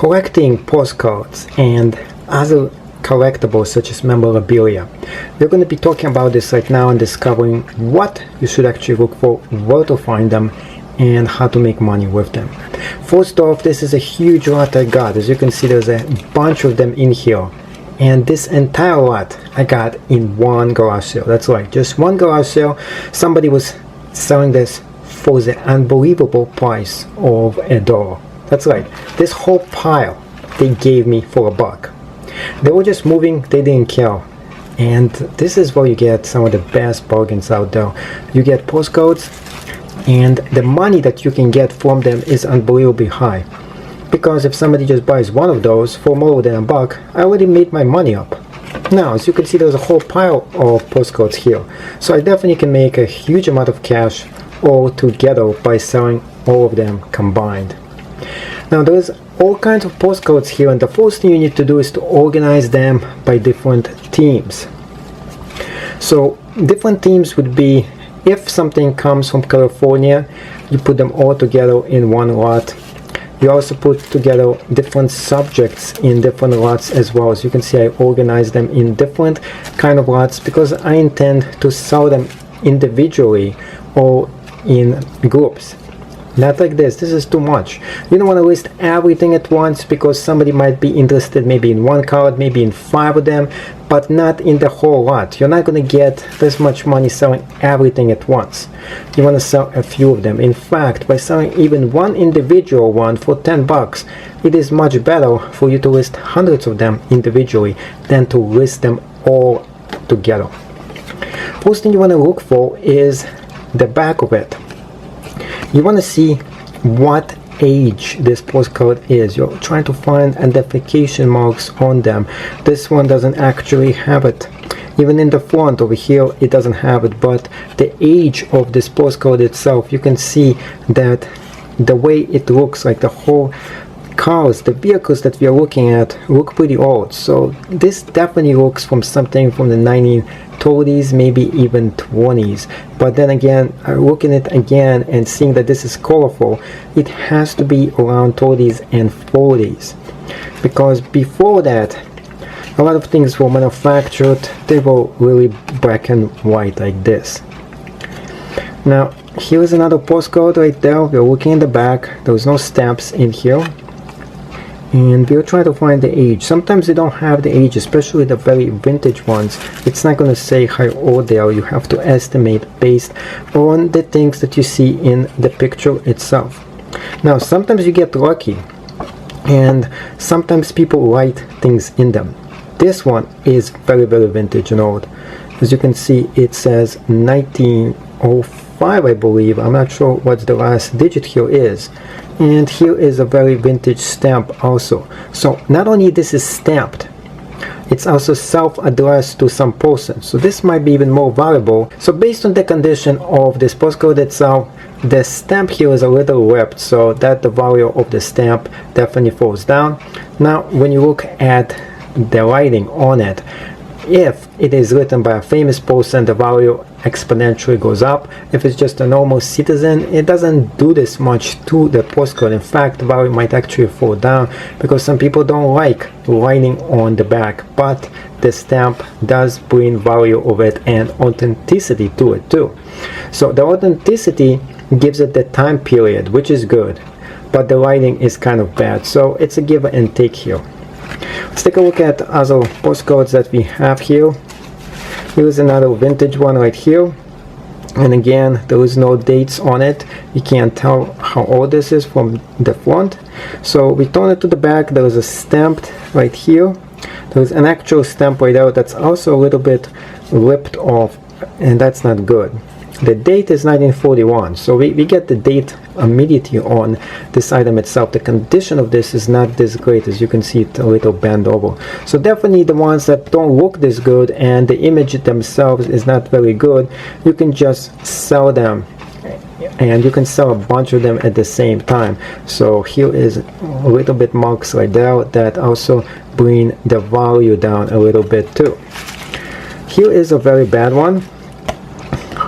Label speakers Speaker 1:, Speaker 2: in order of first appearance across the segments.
Speaker 1: collecting postcards and other collectibles such as memorabilia. We're going to be talking about this right now and discovering what you should actually look for, where to find them, and how to make money with them. First off, this is a huge lot I got. As you can see, there's a bunch of them in here. And this entire lot I got in one garage sale. That's right, just one garage sale. Somebody was selling this for the unbelievable price of $1. That's right, this whole pile they gave me for $1. They were just moving, they didn't care. And this is where you get some of the best bargains out there. You get postcards, and the money that you can get from them is unbelievably high. Because if somebody just buys one of those for more than $1, I already made my money up. Now, as you can see, there's a whole pile of postcards here. So I definitely can make a huge amount of cash all together by selling all of them combined. Now, there's all kinds of postcards here, and the first thing you need to do is to organize them by different themes. So different themes would be, if something comes from California, you put them all together in one lot. You also put together different subjects in different lots as well. As you can see, I organize them in different kind of lots because I intend to sell them individually or in groups. Not like this. This is too much. You don't want to list everything at once because somebody might be interested maybe in one card, maybe in 5 of them, but not in the whole lot. You're not going to get this much money selling everything at once. You want to sell a few of them. In fact, by selling even one individual one for $10, it is much better for you to list hundreds of them individually than to list them all together. First thing you want to look for is the back of it. You want to see what age this postcard is. You're trying to find identification marks on them. This one doesn't actually have it. Even in the front over here, it doesn't have it, but the age of this postcard itself, you can see that the way it looks, like the whole cars, the vehicles that we are looking at look pretty old. So this definitely looks from something from the 1930s, maybe even 20s. But then again, looking at it again and seeing that this is colorful, it has to be around 30s and 40s. Because before that, a lot of things were manufactured, they were really black and white like this. Now, here's another postcard right there. We're looking in the back. There's no stamps in here. And we'll try to find the age. Sometimes they don't have the age, especially the very vintage ones. It's not going to say how old they are. You have to estimate based on the things that you see in the picture itself. Now, sometimes you get lucky, and sometimes people write things in them. This one is very, very vintage and old. As you can see, it says 1905, I believe. I'm not sure what the last digit here is. And here is a very vintage stamp also. So not only this is stamped, it's also self-addressed to some person. So this might be even more valuable. So based on the condition of this postcard itself, the stamp here is a little ripped, so that the value of the stamp definitely falls down. Now when you look at the writing on it, if it is written by a famous person, the value exponentially goes up. If it's just a normal citizen, it doesn't do this much to the postcard. In fact, the value might actually fall down because some people don't like writing on the back, but the stamp does bring value of it and authenticity to it too. So the authenticity gives it the time period, which is good, but the writing is kind of bad. So it's a give and take here. Let's take a look at other postcards that we have here. Here's another vintage one right here. And again, there is no dates on it. You can't tell how old this is from the front. So we turn it to the back. There is a stamp right here. There's an actual stamp right there that's also a little bit ripped off, and that's not good. The date is 1941, so we get the date immediately on this item itself. The condition of this is not this great. As you can see, it a little bent over. So definitely the ones that don't look this good and the image themselves is not very good, you can just sell them, and you can sell a bunch of them at the same time. So here is a little bit marks right there that also bring the value down a little bit too. Here is a very bad one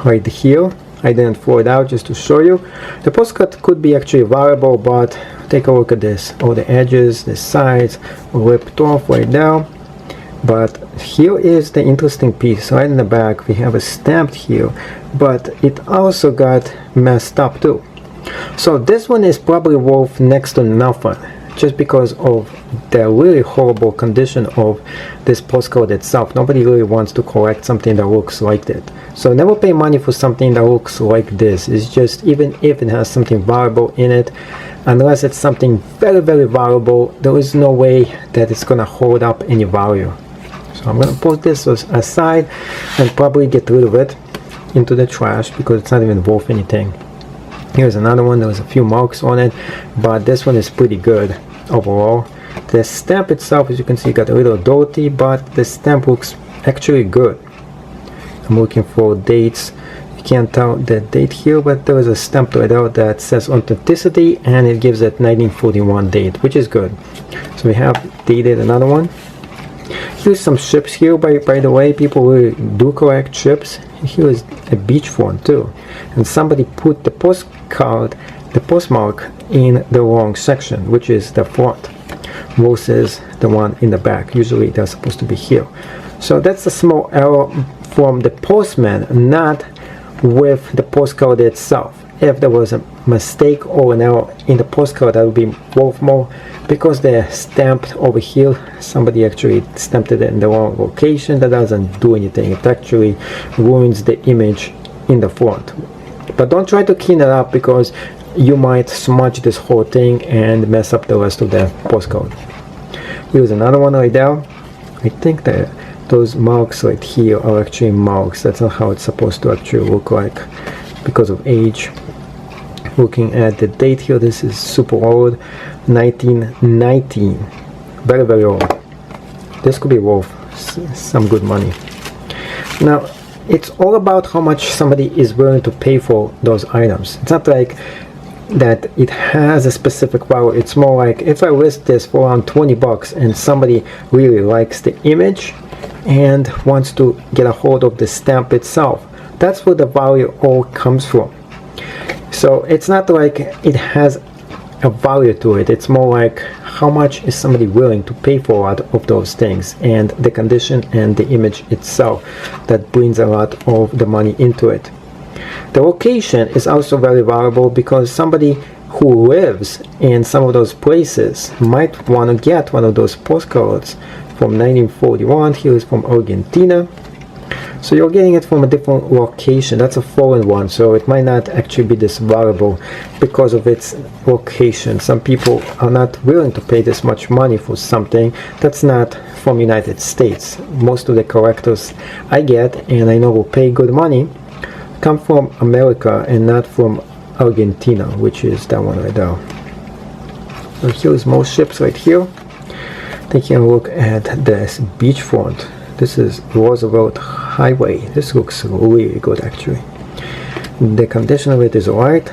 Speaker 1: right here. I didn't throw it out just to show you. The postcard could be actually valuable, but take a look at this. All the edges, the sides, ripped off right now. But here is the interesting piece. Right in the back we have a stamp here, but it also got messed up too. So this one is probably worth next to nothing, just because of the really horrible condition of this postcard itself. Nobody really wants to collect something that looks like that. So never pay money for something that looks like this. It's just, even if it has something valuable in it, unless it's something very, very valuable, there is no way that it's gonna hold up any value. So I'm gonna put this aside and probably get rid of it into the trash, because it's not even worth anything. Here's another one. There's a few marks on it, but this one is pretty good overall. The stamp itself, as you can see, got a little dirty, but the stamp looks actually good. I'm looking for dates. You can't tell the date here, but there is a stamp right out that says authenticity, and it gives it 1941 date, which is good. So we have dated another one. Here's some ships here, by the way. People really do collect ships. Here is a beach one too, and somebody put the postcard, the postmark, in the wrong section, which is the front versus the one in the back. Usually they're supposed to be here. So that's a small error from the postman, not with the postcard itself. If there was a mistake or an error in the postcard, that would be worth more, because they're stamped over here. Somebody actually stamped it in the wrong location. That doesn't do anything. It actually ruins the image in the front. But don't try to clean it up, because you might smudge this whole thing and mess up the rest of the postcard. Here's another one right there. I think that those marks right here are actually marks. That's not how it's supposed to actually look like, because of age. Looking at the date here, this is super old, 1919. Very, very old. This could be worth some good money. Now, it's all about how much somebody is willing to pay for those items. It's not like that it has a specific value. It's more like, if I list this for around 20 bucks and somebody really likes the image and wants to get a hold of the stamp itself, that's where the value all comes from. So it's not like it has a value to it. It's more like, how much is somebody willing to pay for out of those things, and the condition and the image itself that brings a lot of the money into it. The location is also very valuable, because somebody who lives in some of those places might want to get one of those postcards from 1941. Here is from Argentina. So you're getting it from a different location. That's a foreign one, so it might not actually be this valuable because of its location. Some people are not willing to pay this much money for something that's not from United States. Most of the collectors I get, and I know will pay good money, come from America and not from Argentina, which is that one right there. So here's more ships right here. Taking a look at this beachfront. This is Roosevelt Highway. This looks really good actually. The condition of it is alright.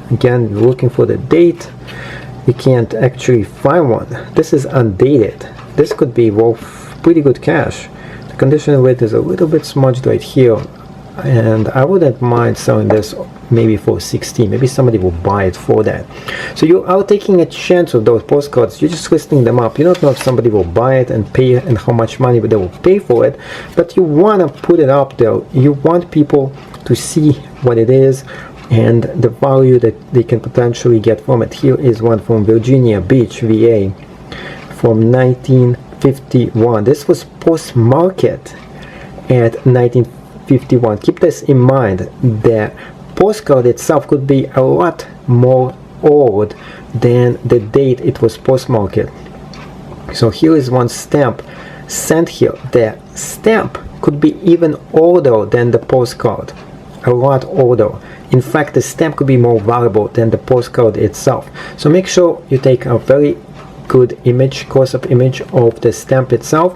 Speaker 1: Again, looking for the date. We can't actually find one. This is undated. This could be worth pretty good cash. The condition of it is a little bit smudged right here, and I wouldn't mind selling this maybe for 16. Maybe somebody will buy it for that. So you are taking a chance of those postcards. You're just listing them up. You don't know if somebody will buy it and pay and how much money they will pay for it, but you want to put it up there. You want people to see what it is and the value that they can potentially get from it. Here is one from Virginia Beach, VA, from 1951. This was post-market at 1951. Keep this in mind. The postcard itself could be a lot more old than the date it was postmarket. So here is one stamp sent here. The stamp could be even older than the postcard, a lot older. In fact, the stamp could be more valuable than the postcard itself. So make sure you take a very good image, close-up image of the stamp itself,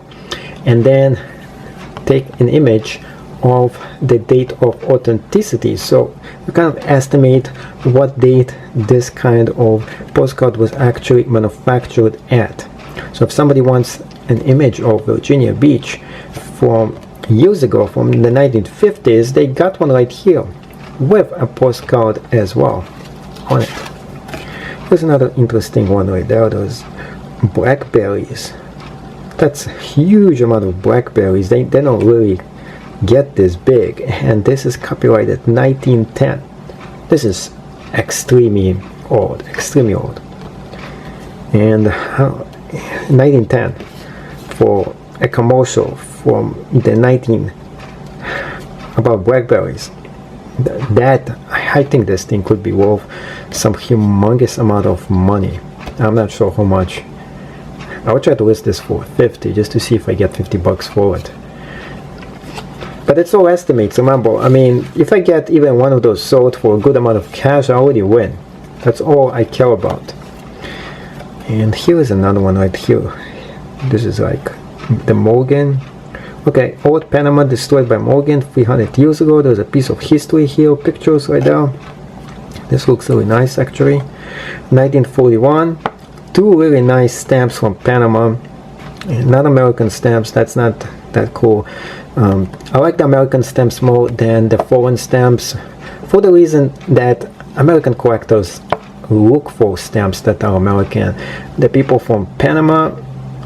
Speaker 1: and then take an image of the date of authenticity, so you kind of estimate what date this kind of postcard was actually manufactured at. So if somebody wants an image of Virginia Beach from years ago, from the 1950s, they got one right here with a postcard as well on it. There's another interesting one right there. Those blackberries. That's a huge amount of blackberries. They don't really get this big, and this is copyrighted 1910. This is extremely old, and 1910 for a commercial from the 19 about blackberries. That I think this thing could be worth some humongous amount of money. I'm not sure how much. I'll try to list this for 50 just to see if I get 50 bucks for it. But it's all estimates, remember. I mean, if I get even one of those sold for a good amount of cash, I already win. That's all I care about. And here is another one right here. This is like the Morgan. Okay, old Panama destroyed by Morgan 300 years ago. There's a piece of history here, pictures right there. This looks really nice actually. 1941. Two really nice stamps from Panama. Not American stamps, that's not that cool. I like the American stamps more than the foreign stamps for the reason that American collectors look for stamps that are American. The people from Panama,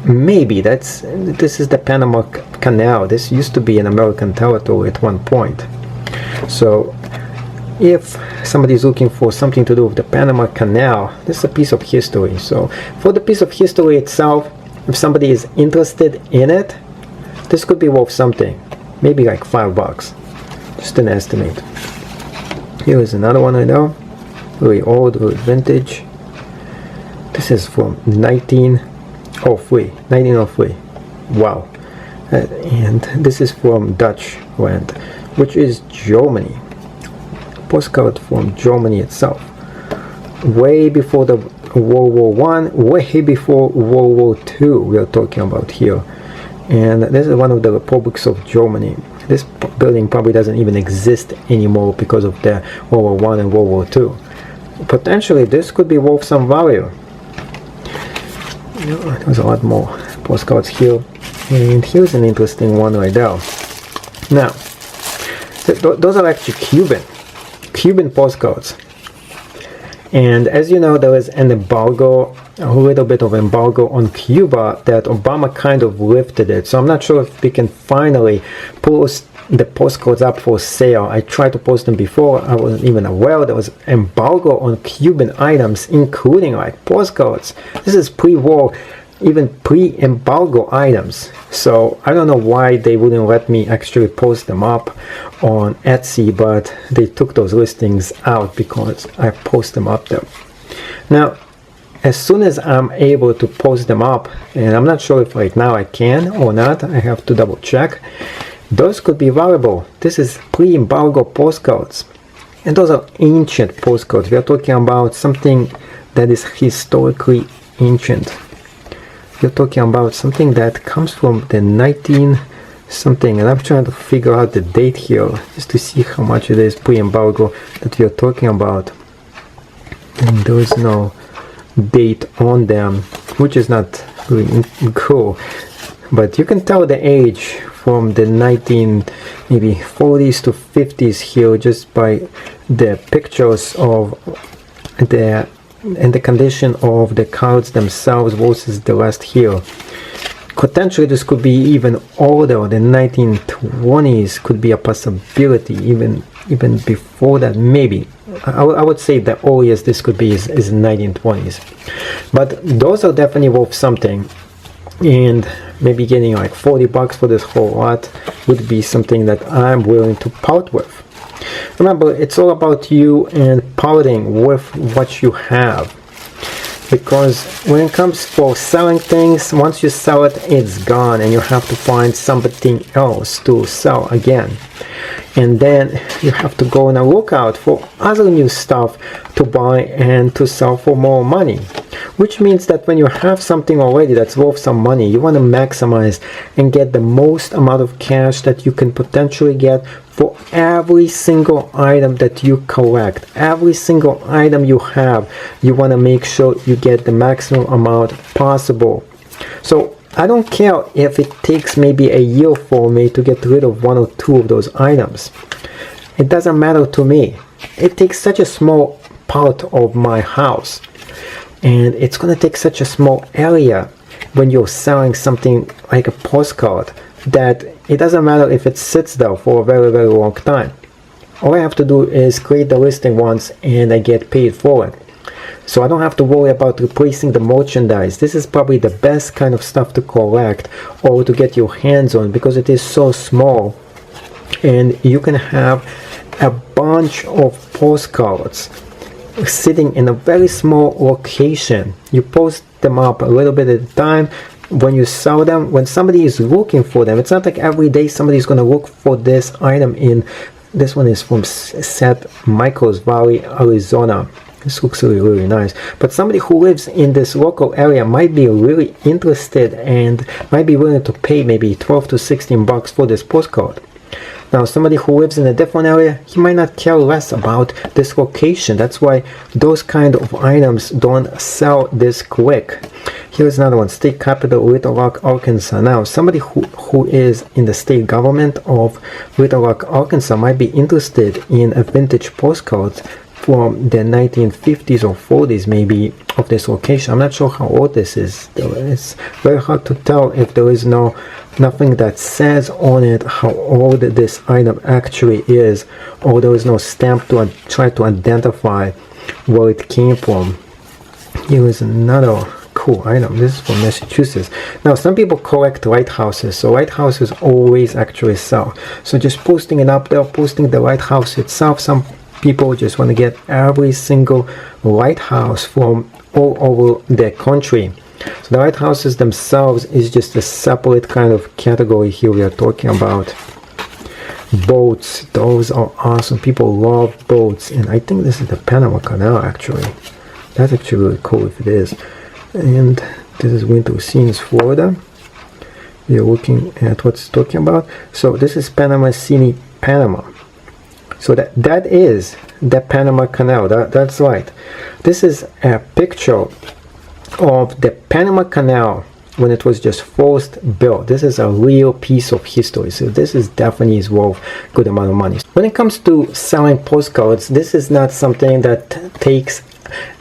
Speaker 1: maybe this is the Panama Canal. This used to be an American territory at one point. So if somebody is looking for something to do with the Panama Canal, this is a piece of history. So for the piece of history itself, if somebody is interested in it, this could be worth something, maybe like $5, just an estimate. Here is another one I know, really old, really vintage. This is from 1903. Wow. And this is from Dutch land, which is Germany. Postcard from Germany itself. Way before the World War I, way before World War II we are talking about here. And this is one of the republics of Germany. This building probably doesn't even exist anymore because of the World War I and World War II. Potentially this could be worth some value. There's a lot more postcards here. And here's an interesting one right there. Now, those are actually Cuban postcards. And as you know, there is an embargo, a little bit of embargo on Cuba that Obama kind of lifted it. So I'm not sure if we can finally post the postcards up for sale. I tried to post them before. I wasn't even aware there was embargo on Cuban items, including like postcards. This is pre-war, even pre-embargo items. So I don't know why they wouldn't let me actually post them up on Etsy, but they took those listings out because I post them up there. Now, as soon as I'm able to post them up, and I'm not sure if right now I can or not, I have to double check, those could be valuable. This is pre-embargo postcards. And those are ancient postcards. We are talking about something that is historically ancient. You're talking about something that comes from the 19 something, and I'm trying to figure out the date here just to see how much it is pre-embargo that we are talking about. And there is no date on them, which is not really cool, but you can tell the age from the 19 maybe 40s to 50s here just by the pictures of the and the condition of the cards themselves versus the rest here. Potentially this could be even older. The 1920s could be a possibility, even before that, maybe. I would say the earliest this could be is 1920s. But those are definitely worth something, and maybe getting like $40 for this whole lot would be something that I'm willing to part with. Remember, it's all about you and parting with what you have, because when it comes for selling things, once you sell it, it's gone, and you have to find something else to sell again. And then you have to go on a lookout for other new stuff to buy and to sell for more money. Which means that when you have something already that's worth some money, you want to maximize and get the most amount of cash that you can potentially get for every single item that you collect. Every single item you have, you want to make sure you get the maximum amount possible. So I don't care if it takes maybe a year for me to get rid of one or two of those items. It doesn't matter to me. It takes such a small part of my house. and it's going to take such a small area when you're selling something like a postcard that it doesn't matter if it sits there for a very, very long time. All I have to do is create the listing once and I get paid for it. So I don't have to worry about replacing the merchandise. This is probably the best kind of stuff to collect or to get your hands on because it is so small, and you can have a bunch of postcards sitting in a very small location. You post them up a little bit at a time. When you sell them, when somebody is looking for them, it's not like every day somebody's going to look for this item in, this one is from St. Michael's Valley, Arizona. This looks really, really nice. But somebody who lives in this local area might be really interested and might be willing to pay maybe 12 to 16 bucks for this postcard. Now, somebody who lives in a different area, he might not care less about this location. That's why those kind of items don't sell this quick. Here's another one, State Capital, Little Rock, Arkansas. Now, somebody who is in the state government of Little Rock, Arkansas might be interested in a vintage postcard from the 1950s or 40s maybe of this location. I'm not sure how old this is. It's very hard to tell if there is nothing that says on it how old this item actually is, or there is no stamp to try to identify where it came from. Here is another cool item. This is from Massachusetts. Now, some people collect lighthouses, so lighthouses always actually sell. So just posting it up there, posting the lighthouse itself, some people just want to get every single lighthouse from all over the country. So the lighthouses themselves is just a separate kind of category. Here we are talking about boats. Those are awesome. People love boats, and I think this is the Panama Canal actually. That's actually really cool if it is. And this is Winter Scenes, Florida. You're looking at what's talking about. So this is Panama City, Panama. So that is the Panama Canal. That's right. This is a picture of the Panama Canal when it was just first built. This is a real piece of history. So this is definitely worth a good amount of money. When it comes to selling postcards, this is not something that takes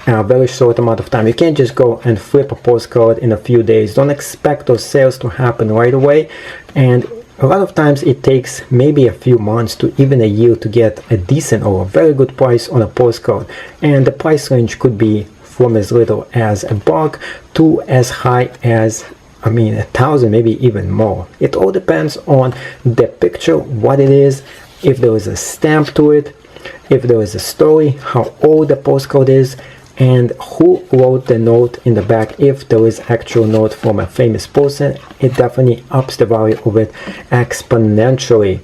Speaker 1: a very short amount of time. You can't just go and flip a postcard in a few days. Don't expect those sales to happen right away, and a lot of times it takes maybe a few months to even a year to get a decent or a very good price on a postcard, and the price range could be from as little as $1 to as high as $1,000, maybe even more. It all depends on the picture, what it is, if there is a stamp to it, if there is a story, how old the postcard is, and who wrote the note in the back. If there is actual note from a famous person, it definitely ups the value of it exponentially.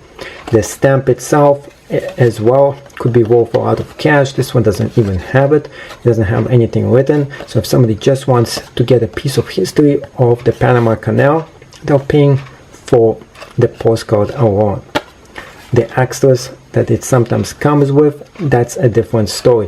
Speaker 1: The stamp itself as well could be worth a lot of cash. This one doesn't even have it. It doesn't have anything written. So if somebody just wants to get a piece of history of the Panama Canal, they're paying for the postcard alone. The extras that it sometimes comes with, that's a different story.